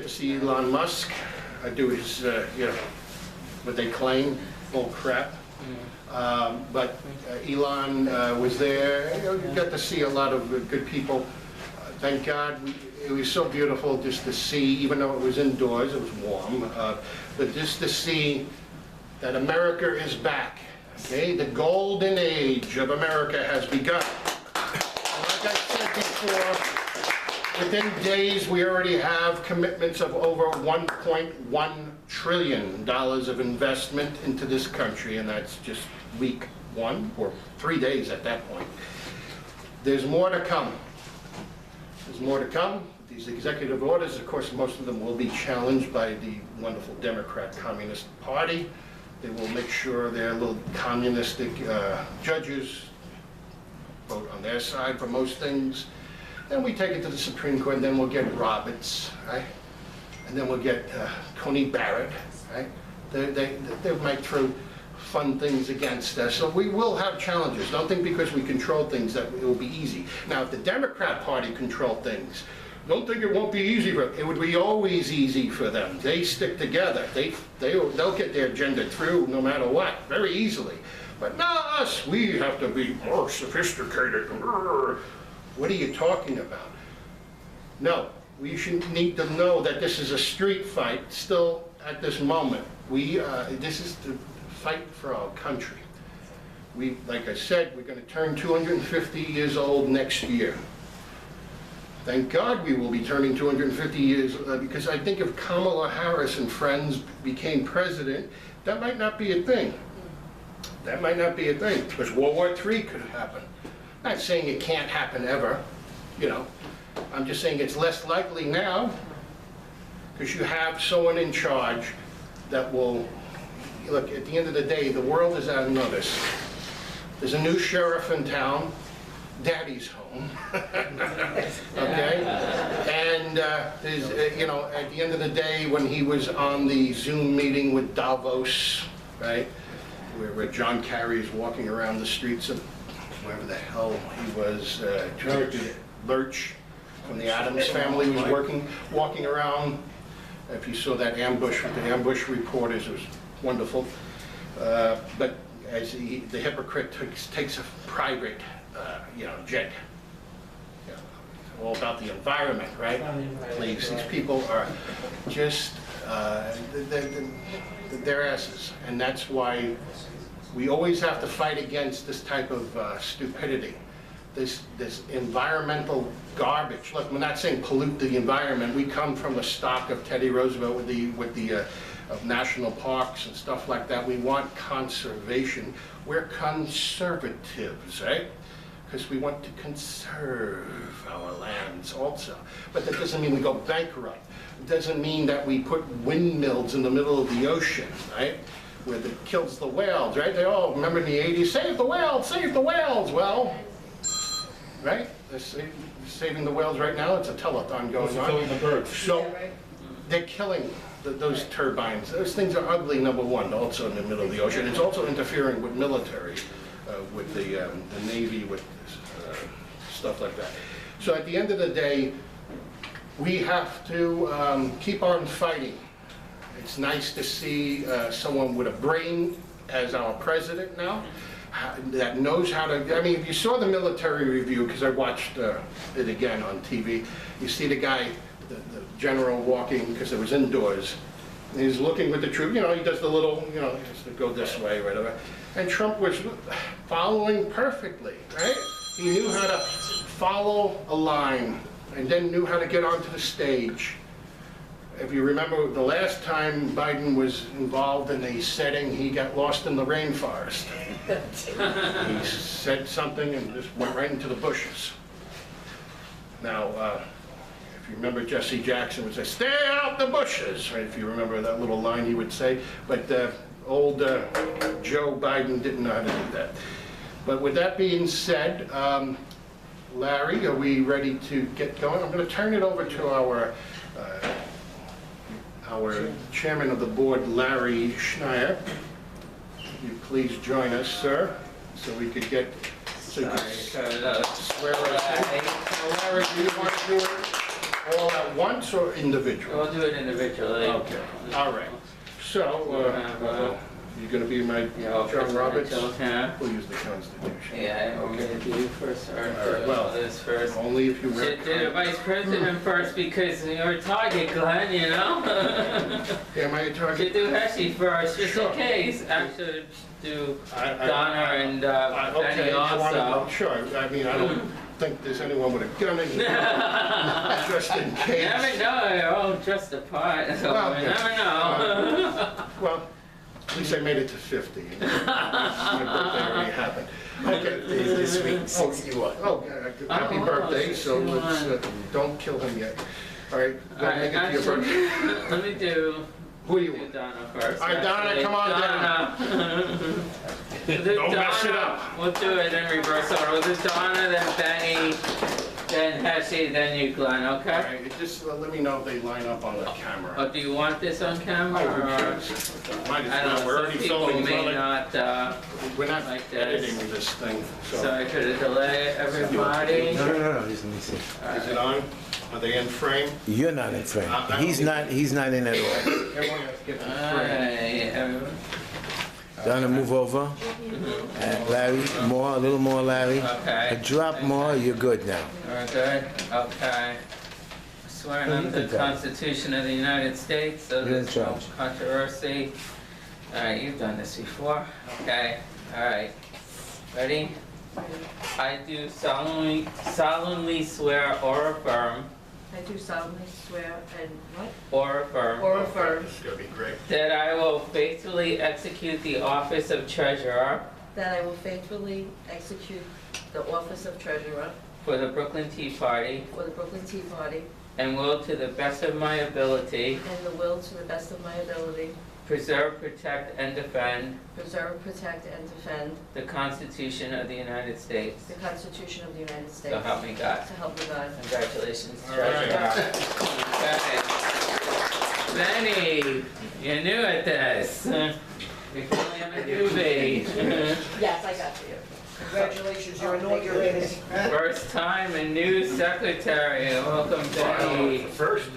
to see Elon Musk do his, you know, what they claim, bull crap. But Elon was there. You know, you got to see a lot of good people. Thank God, it was so beautiful just to see, even though it was indoors, it was warm, but just to see that America is back. Okay, the golden age of America has begun. Like I said before, within days we already have commitments of over $1.1 trillion of investment into this country, and that's just week one, or 3 days at that point. There's more to come. There's more to come. These executive orders, of course, most of them will be challenged by the wonderful Democrat Communist Party. They will make sure their little communistic judges vote on their side for most things. Then we take it to the Supreme Court, and then we'll get Roberts, right? And then we'll get Coney Barrett, right? They might throw fun things against us. So we will have challenges. Don't think because we control things that it will be easy. Now, if the Democrat Party controlled things, don't think it won't be easy for them. It would be always easy for them. They stick together. They'll get their agenda through no matter what, very easily. But not us. We have to be more sophisticated. What are you talking about? No, we should need to know that this is a street fight still at this moment. This is the fight for our country. Like I said, we're going to turn 250 years old next year. Thank God we will be turning 250 years, because I think if Kamala Harris and friends became president, that might not be a thing. That might not be a thing, because World War III could happen. I'm not saying it can't happen ever, you know. I'm just saying it's less likely now, because you have someone in charge that will, look, at the end of the day, the world is at notice. There's a new sheriff in town. Daddy's home. Okay? And there's, you know, at the end of the day, when he was on the Zoom meeting with Davos, right, where John Kerry is walking around the streets of wherever the hell he was, Lurch from the Addams Family was walking around. If you saw that ambush with the ambush reporters, it was wonderful. But as the hypocrite takes a private, you know, jet. You know, it's all about the environment, right? Please, these people are just, they're asses. And that's why we always have to fight against this type of stupidity. This environmental garbage. Look, we're not saying pollute the environment. We come from the stock of Teddy Roosevelt with the of national parks and stuff like that. We want conservation. We're conservatives, right? Because we want to conserve our lands also. But that doesn't mean we go bankrupt. It doesn't mean that we put windmills in the middle of the ocean, right? Where it kills the whales, right? They all remember in the 80s, save the whales, save the whales. Well, right? They're saving the whales right now. It's a telethon going on. Killing the birds. So they're killing those turbines. Those things are ugly, number one, also in the middle of the ocean. It's also interfering with military, with the Navy, with stuff like that. So at the end of the day, we have to keep on fighting. It's nice to see someone with a brain as our president now, that knows how to, I mean, if you saw the military review, because I watched it again on TV, you see the guy, the general walking, because it was indoors, and he's looking with the troop, you know, he does the little, you know, he has to go this way, whatever. And Trump was following perfectly, right? He knew how to follow a line, and then knew how to get onto the stage. If you remember, the last time Biden was involved in a setting, he got lost in the rainforest. He said something and just went right into the bushes. Now, if you remember, Jesse Jackson would say, "Stay out the bushes," right? If you remember that little line he would say. But old Joe Biden didn't know how to do that. But with that being said, Larry, are we ready to get going? I'm going to turn it over to our chairman of the board, Larry Schneier. Will you please join us, sir, so we could get, so you could swear us in. Now, Larry, do you want to do it? all at once or individual? We'll do it individually. Okay, all right. So, you're gonna be my Yeah, John Roberts? Yeah. We'll use the Constitution. Yeah, I'm Okay. gonna do you first, or All right, well, this first. Only if you wear. Do the vice president first because you're a target, Glenn, you know? Am I a You target? do Heshie first, just in Sure. case. I should do I- Donna and Okay, Benny you wanna- also. Sure, I mean, I don't think there's anyone with a gun in here, just in case. Never know, you're all dressed apart, so Well, you yeah. never know. Well, at least I made it to 50. My birthday already happened. Okay. This week, 61. Oh, happy Oh, birthday, so 61. let's, don't kill him yet. All right, go Alright, make it to your actually, birthday. let me do Who do you do want? Donna first. All right, Donna, actually. come on Donna. We'll do Don't mess it Donna. up. We'll do it in reverse order. We'll do Donna, then Benny, then Heshie, then you, Glenn, All okay? right, just let me know if they line up on the camera. Or do you want this on camera? Oh, who or- cares? Might I as don't well, know, we're some already people filming. may not, We're not like this. editing this thing, so. sorry for the delay, everybody. No, just let me see. Is it on? Are they in frame? You're not in frame. I don't He's think- not in at all. Everyone has to get in frame. Alright, everyone. Donna, move over. Larry, more, a little more, Larry. Okay. A drop more, you're good now. We're good? Okay. Swearing You under can the tell. Constitution of the United States, so You're in there's no charge. controversy. Alright, you've done this before. Okay, alright. Ready? I do solemnly swear or affirm, I do solemnly swear and what? or affirm, Or affirm This is gonna be great. that I will faithfully execute the office of treasurer that I will faithfully execute the office of treasurer for the Brooklyn Tea Party for the Brooklyn Tea Party and will to the best of my ability and the will to the best of my ability preserve, protect, and defend preserve, protect, and defend the Constitution of the United States. the Constitution of the United States. So help me God. So help me God. Congratulations, All right. Treasurer. Okay. Benny, you're new at this. You're filling in a doobie. Yes, I got you. Congratulations, you're inaugurated. First time a new secretary. Welcome, Benny. First.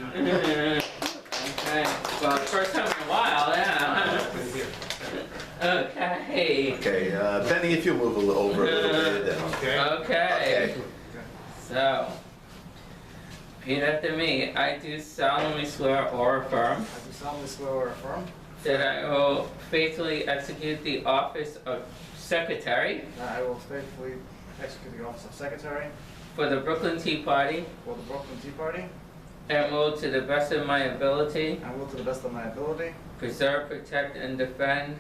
Okay, well, first time in a while, yeah. Okay. Okay, Benny, if you move over a little bit. Okay. Okay. So, repeat after me. I do solemnly swear or affirm I do solemnly swear or affirm that I will faithfully execute the office of secretary that I will faithfully execute the office of secretary for the Brooklyn Tea Party for the Brooklyn Tea Party and will, to the best of my ability, and will to the best of my ability preserve, protect, and defend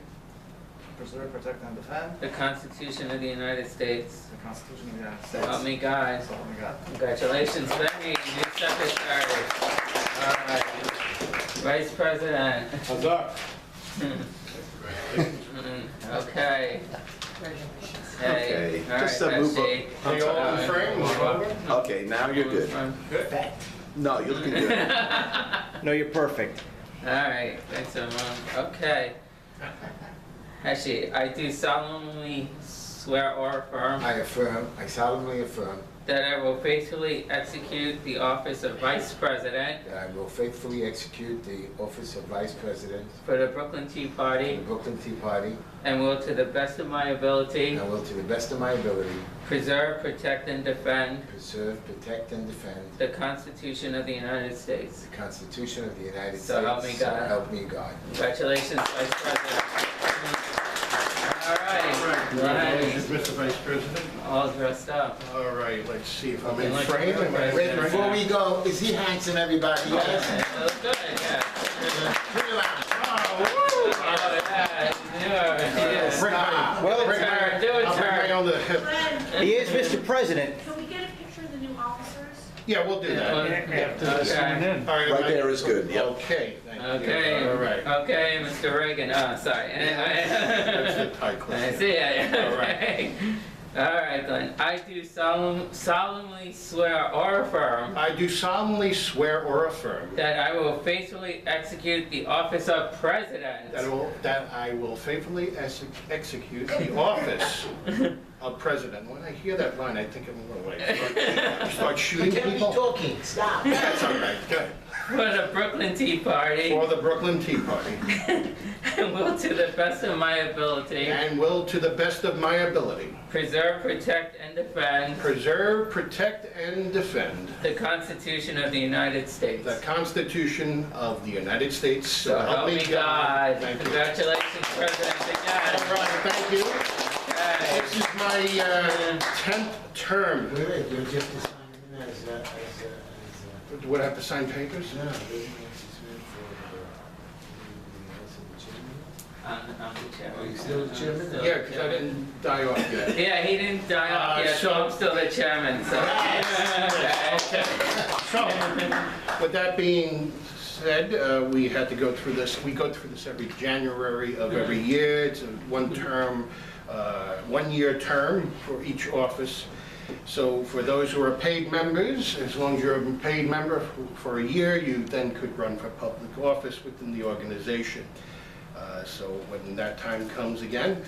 preserve, protect, and defend the Constitution of the United States. the Constitution of the United So States. help me God. So help me God. Congratulations, Benny, new secretary. All right. Vice President. Huzzah. Okay. Okay, All right, just move up. Betsy. Are you all in frame? Move over. Okay, now you're good. No, you're looking good. No, you're perfect. All right, thanks, Mom. Okay. Actually, I do solemnly swear or affirm I solemnly affirm that I will faithfully execute the office of Vice President that I will faithfully execute the office of Vice President for the Brooklyn Tea of Party the Brooklyn Tea Party and will, to the best of my ability, and will to the best of my ability preserve, protect, and defend preserve, protect, and defend the Constitution of the United States. the Constitution of the United States. So help me God. So help me God. Congratulations, Vice President. All right. Congratulations, Mr. Vice President. All dressed up. All right, let's see if I'm in Looking like frame. a Am I in Wait, frame? Before we go, is he handsome, everybody? Yes? That looks good, yeah. Oh, Oh, yeah, yeah. Bring my, Well, bring my, Do it, I'll bring my turn. own to the hip. Fred, he is Mr. President. can we get a picture of the new officers? Yeah, we'll do that. Okay. All right, Right there is good, yep. Okay, thank you. Okay. All right. Okay, Mr. Reagan. Oh, sorry. That's Anyway. the tie I clip. see it. All right. Okay. All right, Glenn. I do solemnly swear or affirm I do solemnly swear or affirm that I will faithfully execute the office of President that I will faithfully execute the office of president. When I hear that line, I think I'm going to start shooting people. talking, stop. That's all right, good. For the Brooklyn Tea Party, For the Brooklyn Tea Party, and will to the best of my ability and will to the best of my ability preserve, protect, and defend preserve, protect, and defend the Constitution of the United States. the Constitution of the United States. So help me God. Thank you. Congratulations, President, All again. right, thank you. Okay. This is my 10th term. Wait, wait, you'll just sign him in as, Would I have to sign papers? no, there's an assessment for I'm the chairman. Are you still the chairman? Still Yeah, the because I chairman. didn't die off yet. Yeah, he didn't die off yet, so so- I'm still the chairman, so. Okay. So, with that being said, we had to go through this, we go through this every January of every year. It's a one-term, one-year term for each office. So for those who are paid members, as long as you're a paid member for a year, you then could run for public office within the organization. So when that time comes again,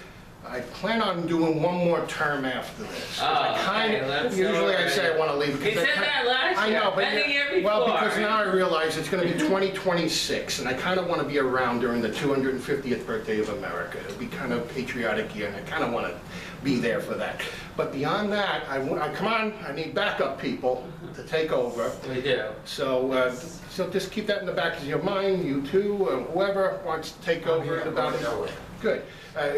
I plan on doing one more term after this. 'Cause I Oh, kind okay, of, that's usually I all say I right. want to leave. You because I said kind- that last I year, know, but and the year well, before. because now I realize it's going to be 2026, and I kind of want to be around during the 250th birthday of America. It'll be kind of patriotic year, and I kind of want to be there for that. But beyond that, come on, I need backup people to take over. We do. So, so just keep that in the back of your mind, you too, whoever wants to take over in about Good.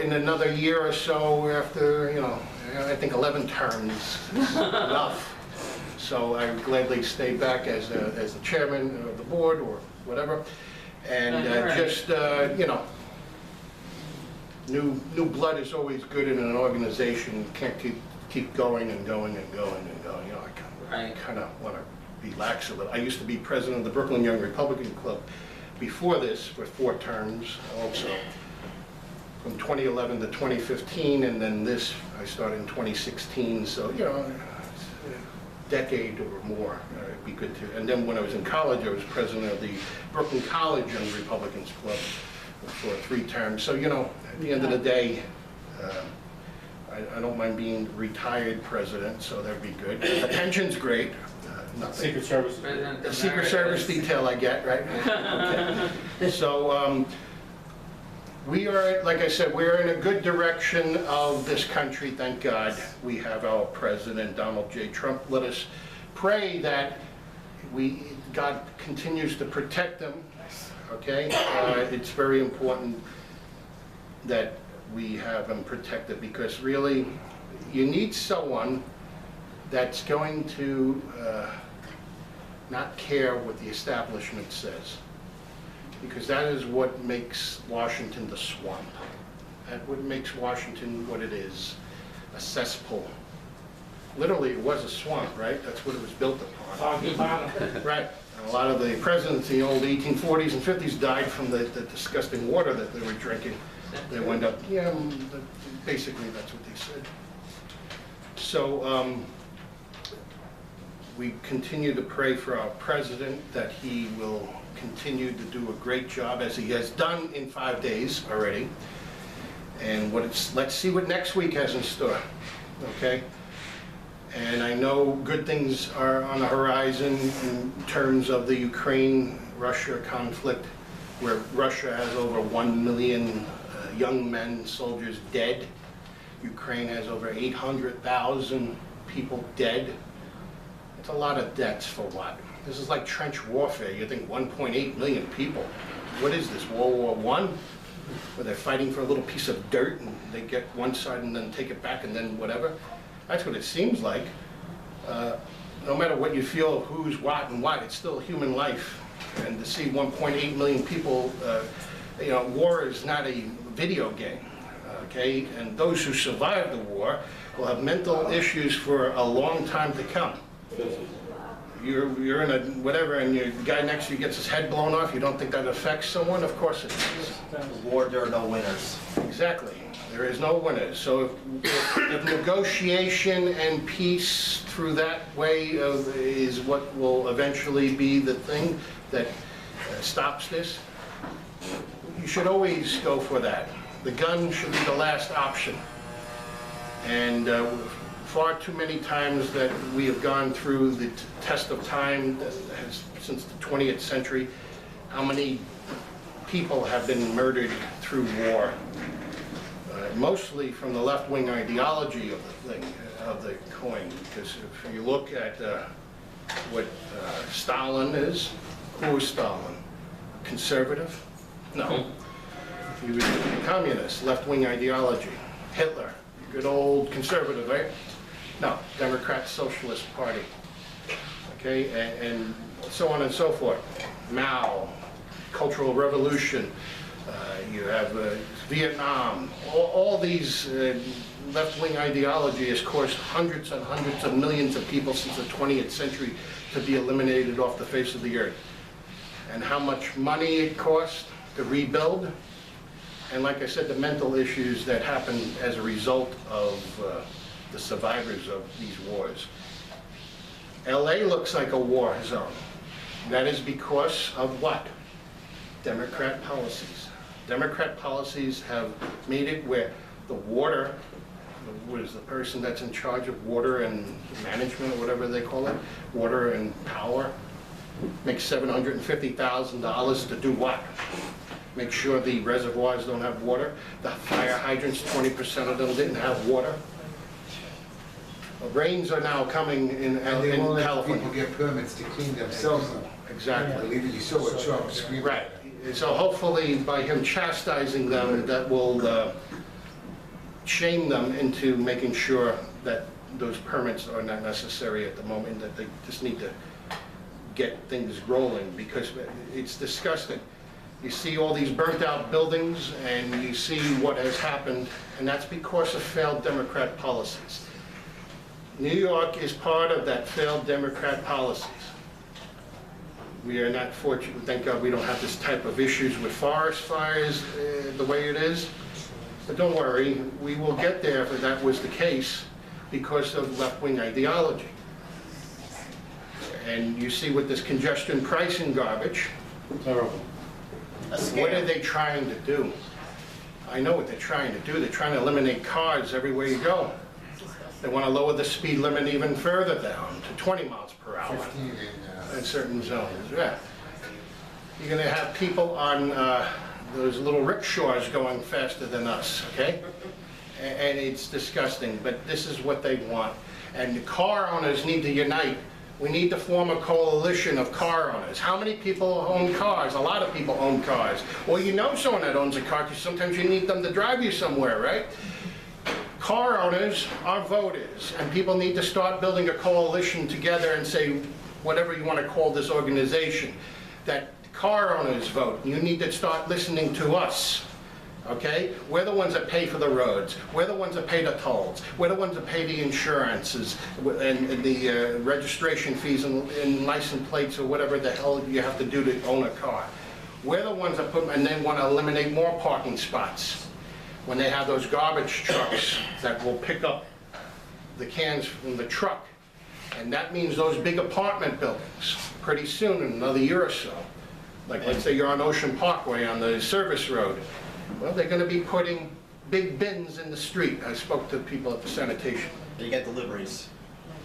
In another year or so, after, I think 11 terms is enough. So I would gladly stay back as the chairman of the board or whatever. And All right. just, new blood is always good in an organization. You can't keep going and going and going and going. I Right. kind of want to relax a little. I used to be president of the Brooklyn Young Republican Club before this for 4 terms also, from 2011 to 2015, and then this, I started in 2016, so, a decade or more, it'd be good to. And then when I was in college, I was president of the Brooklyn College Young Republicans Club for 3 terms. So, at the end of the day, I don't mind being retired president, so that'd be good. The pension's great. Nothing. Secret Service. President The Secret Service Emeritus. detail I get, right? Okay. So, we are, like I said, we're in a good direction of this country, thank God. We have our president, Donald J. Trump. Let us pray that God continues to protect them, okay? It's very important that we have them protected, because really, you need someone that's going to not care what the establishment says, because that is what makes Washington the swamp. That what makes Washington what it is, a cesspool. Literally, it was a swamp, right? That's what it was built upon. Right. And a lot of the presidents in the old 1840s and 50s died from the disgusting water that they were drinking. They wound up, basically that's what they said. So we continue to pray for our president that he will continue to do a great job as he has done in 5 days already. And let's see what next week has in store, okay? And I know good things are on the horizon in terms of the Ukraine-Russia conflict, where Russia has over 1 million young men, soldiers dead. Ukraine has over 800,000 people dead. It's a lot of deaths for what? This is like trench warfare. You think 1.8 million people. What is this, World War I? Where they're fighting for a little piece of dirt and they get one side and then take it back and then whatever? That's what it seems like. No matter what you feel of who's what and what, it's still human life. And to see 1.8 million people, war is not a video game, okay? And those who survive the war will have mental issues for a long time to come. You're in a whatever, and the guy next to you gets his head blown off. You don't think that affects someone? Of course it does. War, there are no winners. Exactly. There is no winners. So if negotiation and peace through that way is what will eventually be the thing that stops this, you should always go for that. The gun should be the last option. And far too many times that we have gone through the test of time that has, since the 20th century, how many people have been murdered through war. Mostly from the left-wing ideology of the thing, of the coin. Because if you look at what Stalin is, who was Stalin? Conservative? No. He was a communist, left-wing ideology. Hitler, good old conservative, right? No, Democrat Socialist Party. Okay, and so on and so forth. Mao, Cultural Revolution, you have Vietnam. All these left-wing ideology has caused hundreds and hundreds of millions of people since the 20th century to be eliminated off the face of the earth. And how much money it costs to rebuild, and like I said, the mental issues that happen as a result of the survivors of these wars. LA looks like a war zone. That is because of what? Democrat policies. Democrat policies have made it where the water, what is the person that's in charge of water and management, or whatever they call it, water and power, makes $750,000 to do what? Make sure the reservoirs don't have water. The fire hydrants, 20% of them didn't have water. Rains are now coming in And they won't let California. people get permits to clean themselves up. Exactly. Believe it, you saw what Trump screamed. Right. So hopefully by him chastising them, that will shame them into making sure that those permits are not necessary at the moment, that they just need to get things rolling, because it's disgusting. You see all these burnt out buildings and you see what has happened, and that's because of failed Democrat policies. New York is part of that failed Democrat policies. We are not fortunate, thank God we don't have this type of issues with forest fires the way it is. But don't worry, we will get there if that was the case because of left-wing ideology. And you see with this congestion pricing garbage, Terrible. what are they trying to do? I know what they're trying to do. They're trying to eliminate cars everywhere you go. They want to lower the speed limit even further down to 20 miles per hour 15 in certain zones, yeah. You're going to have people on those little rickshaws going faster than us, okay? And it's disgusting, but this is what they want. And the car owners need to unite. We need to form a coalition of car owners. How many people own cars? A lot of people own cars. Well, you know someone that owns a car because sometimes you need them to drive you somewhere, right? Car owners are voters, and people need to start building a coalition together and say, whatever you want to call this organization, that car owners vote. You need to start listening to us, okay? We're the ones that pay for the roads. We're the ones that pay the tolls. We're the ones that pay the insurances and the registration fees and license plates or whatever the hell you have to do to own a car. We're the ones that put, and then want to eliminate more parking spots. When they have those garbage trucks that will pick up the cans from the truck. And that means those big apartment buildings, pretty soon, in another year or so. Like, let's say you're on Ocean Parkway on the service road. Well, they're gonna be putting big bins in the street. I spoke to people at the sanitation. You get deliveries.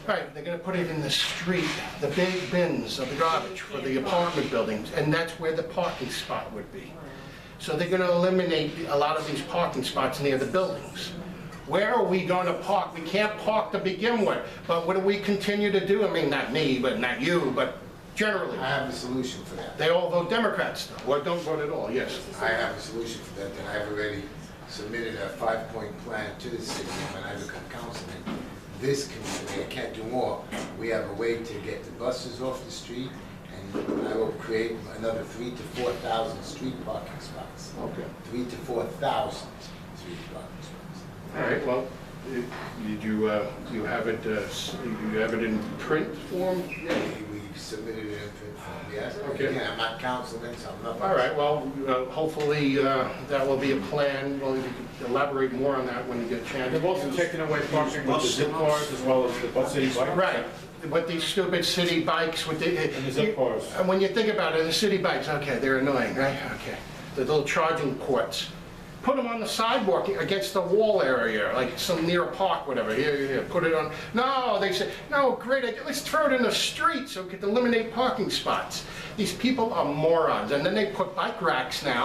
Right, they're gonna put it in the street, the big bins of the garbage for the apartment buildings, and that's where the parking spot would be. So they're gonna eliminate a lot of these parking spots near the buildings. Where are we gonna park? We can't park to begin with, but what do we continue to do? I mean, not me, but not you, but generally. I have a solution for that. They all vote Democrats, though, or don't vote at all, yes. I have a solution for that, and I've already submitted a 5-point plan to the city when I become councilman. This community, I can't do more. We have a way to get the buses off the street, and I will create another 3,000 to 4,000 street parking spots. Okay. 3,000 to 4,000 street parking spots. All right, well, did you have it, you have it in print form? Yeah. We submitted it in print form, yes. Okay. Again, I'm not councilman, so I'm not. All right, well, hopefully that will be a plan. Well, if you could elaborate more on that when you get a chance. They've also taken away parking with the zip cars as well as the bus city bike. Right, with these stupid city bikes with the... And the zip cars. And when you think about it, the city bikes, okay, they're annoying, right? Okay. The little charging ports. put them on the sidewalk against the wall area, like some near a park, whatever. Here, put it on. No, they said, no, great idea. Let's throw it in the street so we can eliminate parking spots. These people are morons. And then they put bike racks now